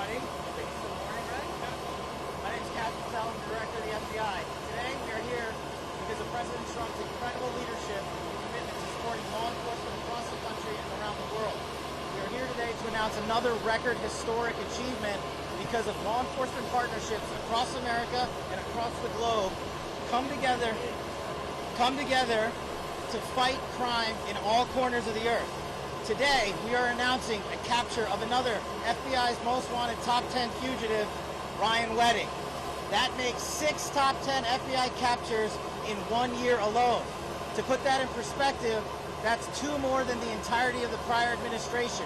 everybody. Good morning, right? My name is Kash Patel. I'm the Director of the FBI. Today we are here because of President Trump's incredible leadership and commitment to supporting law enforcement across the country and around the world. We are here today to announce another record historic achievement because of law enforcement partnerships across America and across the globe come together to fight crime in all corners of the earth. Today, we are announcing a capture of another FBI's most wanted top 10 fugitive, Ryan Wedding. That makes 6 top 10 FBI captures in 1 year alone. To put that in perspective, that's 2 more than the entirety of the prior administration.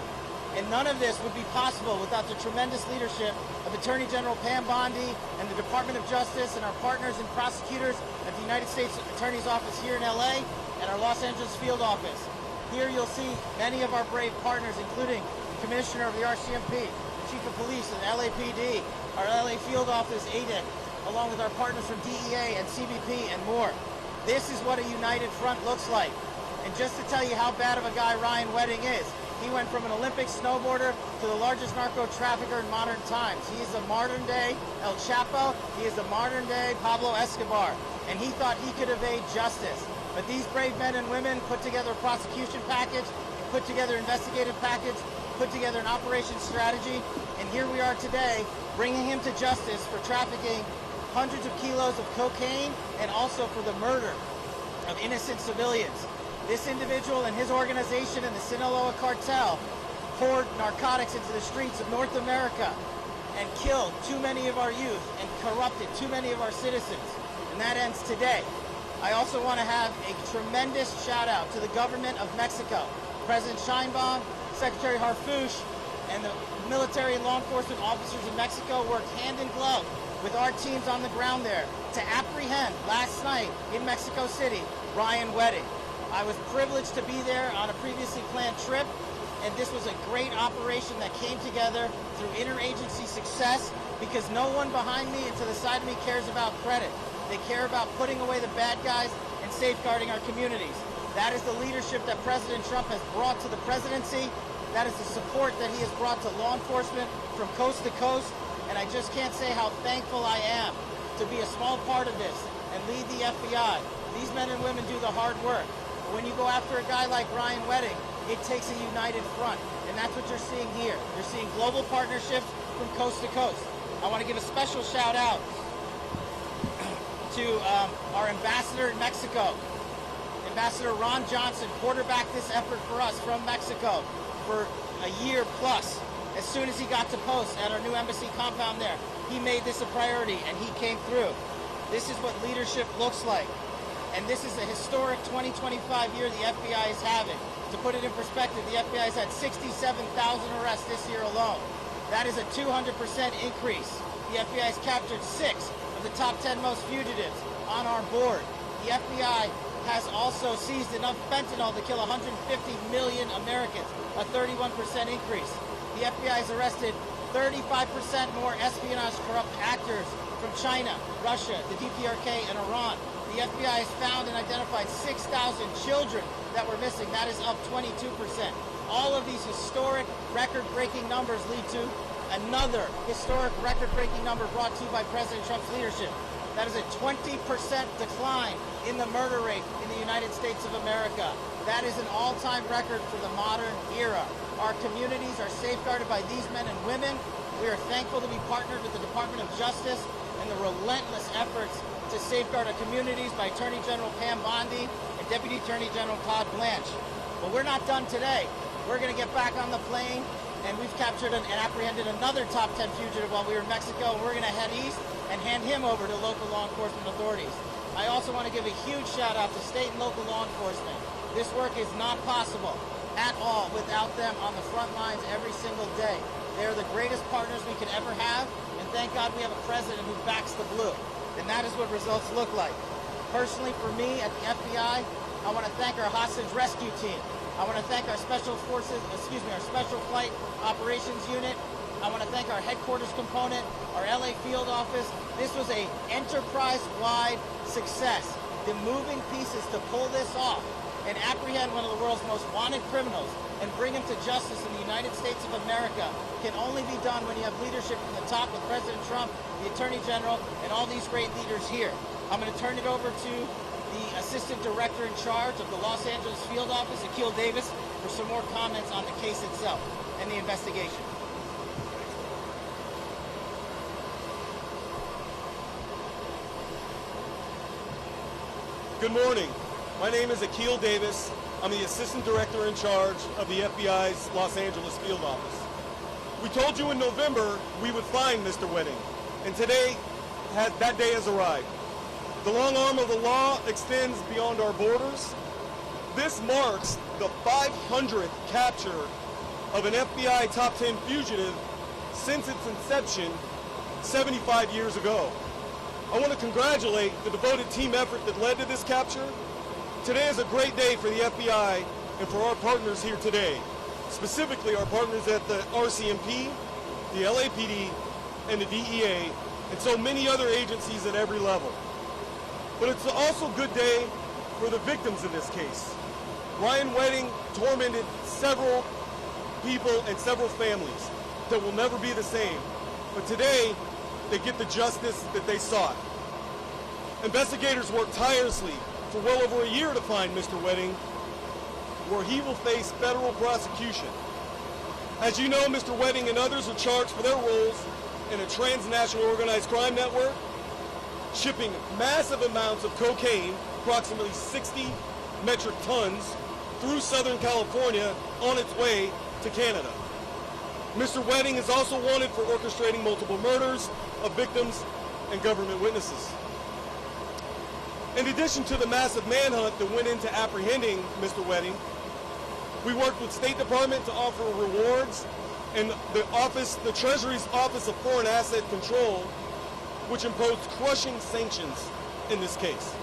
And none of this would be possible without the tremendous leadership of Attorney General Pam Bondi and the Department of Justice and our partners and prosecutors at the United States Attorney's Office here in LA and our Los Angeles field office. Here you'll see many of our brave partners, including the Commissioner of the RCMP, the Chief of Police of the LAPD, our LA field office, ADIC, along with our partners from DEA and CBP and more. This is what a united front looks like. And just to tell you how bad of a guy Ryan Wedding is, he went from an Olympic snowboarder to the largest narco trafficker in modern times. He is a modern day El Chapo. He is a modern day Pablo Escobar. And he thought he could evade justice. But these brave men and women put together a prosecution package, put together an investigative package, put together an operations strategy, and here we are today bringing him to justice for trafficking hundreds of kilos of cocaine and also for the murder of innocent civilians. This individual and his organization and the Sinaloa cartel poured narcotics into the streets of North America and killed too many of our youth and corrupted too many of our citizens. And that ends today. I also want to have a tremendous shout out to the government of Mexico. President Sheinbaum, Secretary Harfuch, and the military and law enforcement officers in Mexico worked hand in glove with our teams on the ground there to apprehend last night in Mexico City, Ryan Wedding. I was privileged to be there on a previously planned trip, and this was a great operation that came together through interagency success because no one behind me and to the side of me cares about credit. They care about putting away the bad guys and safeguarding our communities. That is the leadership that President Trump has brought to the presidency. That is the support that he has brought to law enforcement from coast to coast. And I just can't say how thankful I am to be a small part of this and lead the FBI. These men and women do the hard work. When you go after a guy like Ryan Wedding, it takes a united front. And that's what you're seeing here. You're seeing global partnerships from coast to coast. I want to give a special shout out to our ambassador in Mexico. Ambassador Ron Johnson quarterbacked this effort for us from Mexico for a year plus. As soon as he got to post at our new embassy compound there, he made this a priority and he came through. This is what leadership looks like. And this is a historic 2025 year the FBI is having. To put it in perspective, the FBI has had 67,000 arrests this year alone. That is a 200% increase. The FBI has captured 6 of the top 10 most fugitives on our board. The FBI has also seized enough fentanyl to kill 150 million Americans, a 31% increase. The FBI has arrested 35% more espionage corrupt actors from China, Russia, the DPRK, and Iran. The FBI has found and identified 6,000 children that were missing. That is up 22%. All of these historic, record-breaking numbers lead to another historic record-breaking number brought to you by President Trump's leadership. That is a 20% decline in the murder rate in the United States of America. That is an all-time record for the modern era. Our communities are safeguarded by these men and women. We are thankful to be partnered with the Department of Justice and the relentless efforts to safeguard our communities by Attorney General Pam Bondi and Deputy Attorney General Todd Blanche. But we're not done today. We're going to get back on the plane, and we've captured and apprehended another top 10 fugitive while we were in Mexico, and we're going to head east and hand him over to local law enforcement authorities. I also want to give a huge shout out to state and local law enforcement. This work is not possible at all without them on the front lines every single day. They are the greatest partners we could ever have, and thank God we have a president who backs the blue. And that is what results look like. Personally, for me at the FBI, I want to thank our hostage rescue team. I want to thank our special flight operations unit. I want to thank our headquarters component, our LA field office. This was an enterprise-wide success. The moving pieces to pull this off and apprehend one of the world's most wanted criminals and bring him to justice in the United States of America can only be done when you have leadership from the top with President Trump, the Attorney General, and all these great leaders here. I'm going to turn it over to the Assistant Director in charge of the Los Angeles Field Office, Akil Davis, for some more comments on the case itself and the investigation. Good morning. My name is Akil Davis. I'm the Assistant Director in charge of the FBI's Los Angeles Field Office. We told you in November we would find Mr. Wedding, and today that day has arrived. The long arm of the law extends beyond our borders. This marks the 500th capture of an FBI top 10 fugitive since its inception 75 years ago. I want to congratulate the devoted team effort that led to this capture. Today is a great day for the FBI and for our partners here today, specifically our partners at the RCMP, the LAPD, and the DEA, and so many other agencies at every level. But it's also a good day for the victims in this case. Ryan Wedding tormented several people and several families that will never be the same. But today, they get the justice that they sought. Investigators worked tirelessly for well over a year to find Mr. Wedding, where he will face federal prosecution. As you know, Mr. Wedding and others are charged for their roles in a transnational organized crime network, shipping massive amounts of cocaine, approximately 60 metric tons, through Southern California on its way to Canada. Mr. Wedding is also wanted for orchestrating multiple murders of victims and government witnesses. In addition to the massive manhunt that went into apprehending Mr. Wedding, we worked with State Department to offer rewards, and the Treasury's Office of Foreign Asset Control, which imposed crushing sanctions in this case.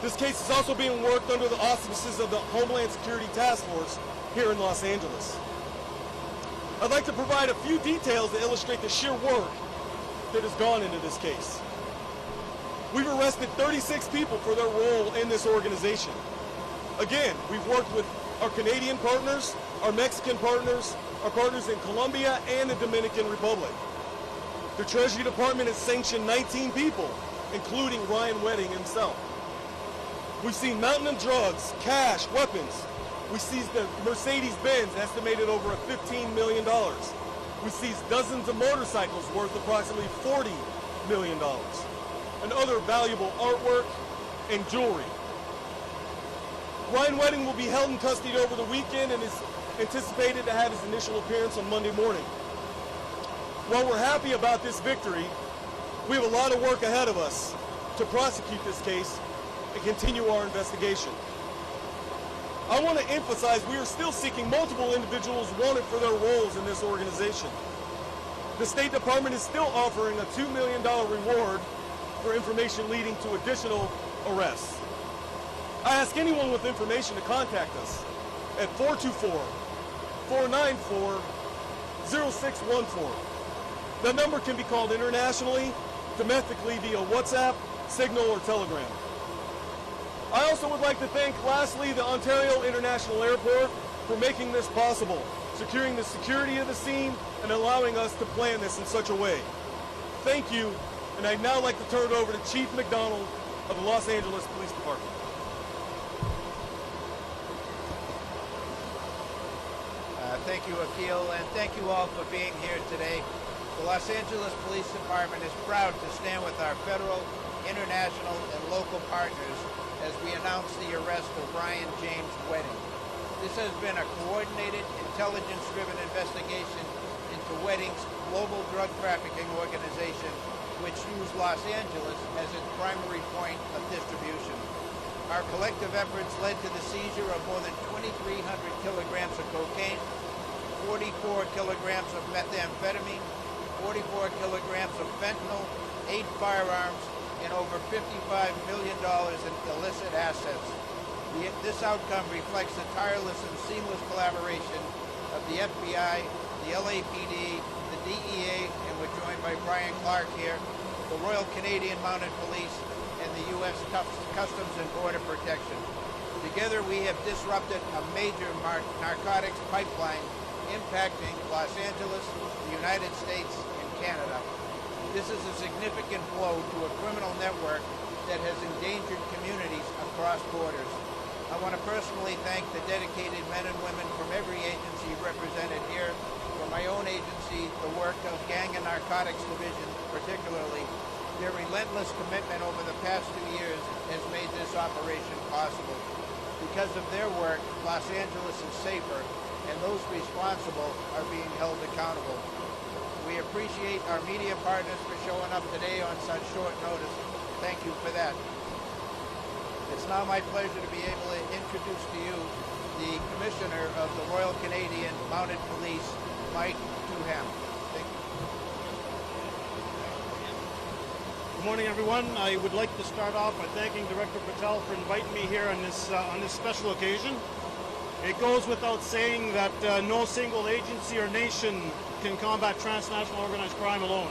This case is also being worked under the auspices of the Homeland Security Task Force here in Los Angeles. I'd like to provide a few details to illustrate the sheer work that has gone into this case. We've arrested 36 people for their role in this organization. Again, we've worked with our Canadian partners, our Mexican partners, our partners in Colombia and the Dominican Republic. The Treasury Department has sanctioned 19 people, including Ryan Wedding himself. We've seen mountain of drugs, cash, weapons. We seized the Mercedes-Benz, estimated over $15 million. We seized dozens of motorcycles worth approximately $40 million, and other valuable artwork and jewelry. Ryan Wedding will be held in custody over the weekend and is anticipated to have his initial appearance on Monday morning. While we're happy about this victory, we have a lot of work ahead of us to prosecute this case and continue our investigation. I want to emphasize we are still seeking multiple individuals wanted for their roles in this organization. The State Department is still offering a $2 million reward for information leading to additional arrests. I ask anyone with information to contact us at 424-494-0614. That number can be called internationally, domestically via WhatsApp, Signal, or Telegram. I also would like to thank, lastly, the Ontario International Airport for making this possible, securing the security of the scene and allowing us to plan this in such a way. Thank you, and I'd now like to turn it over to Chief McDonald of the Los Angeles Police Department. Thank you, Akil, and thank you all for being here today. The Los Angeles Police Department is proud to stand with our federal, international, and local partners as we announce the arrest of Ryan James Wedding. This has been a coordinated, intelligence-driven investigation into Wedding's global drug trafficking organization, which used Los Angeles as its primary point of distribution. Our collective efforts led to the seizure of more than 2,300 kilograms of cocaine, 44 kilograms of methamphetamine, 44 kilograms of fentanyl, 8 firearms, and over $55 million in illicit assets. This outcome reflects the tireless and seamless collaboration of the FBI, the LAPD, the DEA, and we're joined by Brian Clark here, the Royal Canadian Mounted Police, and the U.S. Customs and Border Protection. Together we have disrupted a major narcotics pipeline impacting Los Angeles, the United States, and Canada. This is a significant blow to a criminal network that has endangered communities across borders. I want to personally thank the dedicated men and women from every agency represented here. For my own agency, the work of Gang and Narcotics Division particularly, their relentless commitment over the past 2 years has made this operation possible. Because of their work, Los Angeles is safer, and those responsible are being held accountable. We appreciate our media partners for showing up today on such short notice. Thank you for that. It's now my pleasure to be able to introduce to you the Commissioner of the Royal Canadian Mounted Police, Mike Duham. Thank you. Good morning, everyone. I would like to start off by thanking Director Patel for inviting me here on this special occasion. It goes without saying that no single agency or nation can combat transnational organized crime alone.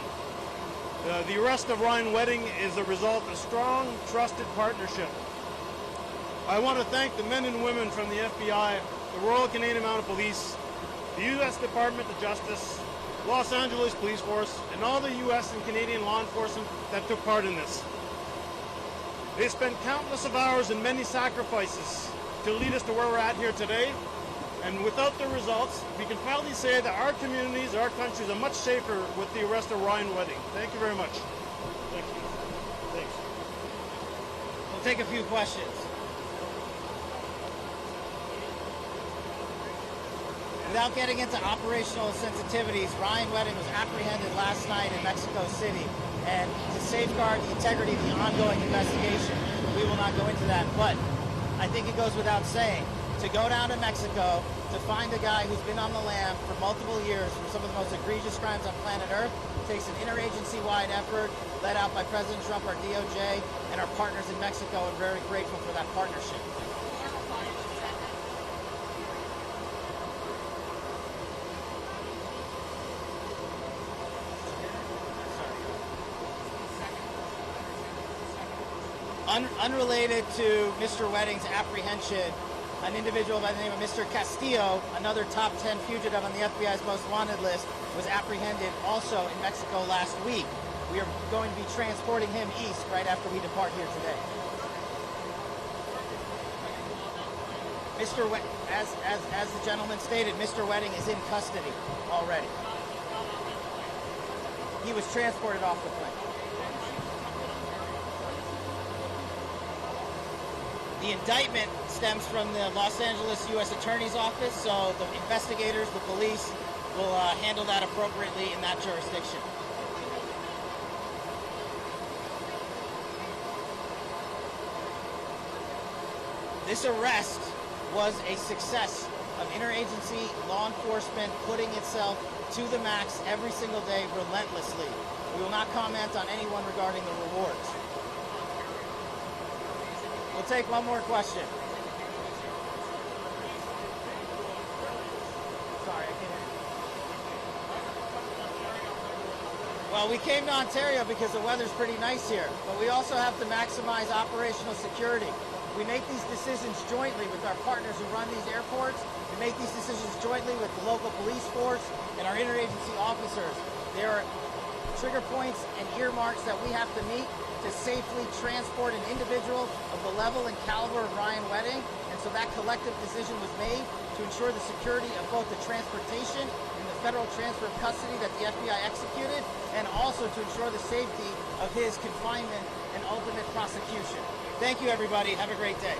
The arrest of Ryan Wedding is a result of strong, trusted partnership. I want to thank the men and women from the FBI, the Royal Canadian Mounted Police, the U.S. Department of Justice, Los Angeles Police Force, and all the U.S. and Canadian law enforcement that took part in this. They spent countless of hours and many sacrifices to lead us to where we're at here today. And without the results, we can proudly say that our communities, our countries are much safer with the arrest of Ryan Wedding. Thank you very much. Thank you. Thanks. We'll take a few questions. Without getting into operational sensitivities, Ryan Wedding was apprehended last night in Mexico City. And to safeguard the integrity of the ongoing investigation, we will not go into that. But I think it goes without saying, to go down to Mexico, to find a guy who's been on the lam for multiple years for some of the most egregious crimes on planet Earth, takes an interagency-wide effort led out by President Trump, our DOJ, and our partners in Mexico, and very grateful for that partnership. Unrelated to Mr. Wedding's apprehension, an individual by the name of Mr. Castillo, another top 10 fugitive on the FBI's most wanted list, was apprehended also in Mexico last week. We are going to be transporting him east right after we depart here today. As the gentleman stated, Mr. Wedding is in custody already. He was transported off the plane. The indictment stems from the Los Angeles U.S. Attorney's Office, so the investigators, the police, will handle that appropriately in that jurisdiction. This arrest was a success of interagency law enforcement putting itself to the max every single day relentlessly. We will not comment on anyone regarding the rewards. We'll take one more question. Sorry, I can't hear you. Well, we came to Ontario because the weather's pretty nice here, but we also have to maximize operational security. We make these decisions jointly with our partners who run these airports. We make these decisions jointly with the local police force and our interagency officers. There are trigger points and earmarks that we have to meet to safely transport an individual of the level and caliber of Ryan Wedding. And so that collective decision was made to ensure the security of both the transportation and the federal transfer of custody that the FBI executed, and also to ensure the safety of his confinement and ultimate prosecution. Thank you, everybody. Have a great day.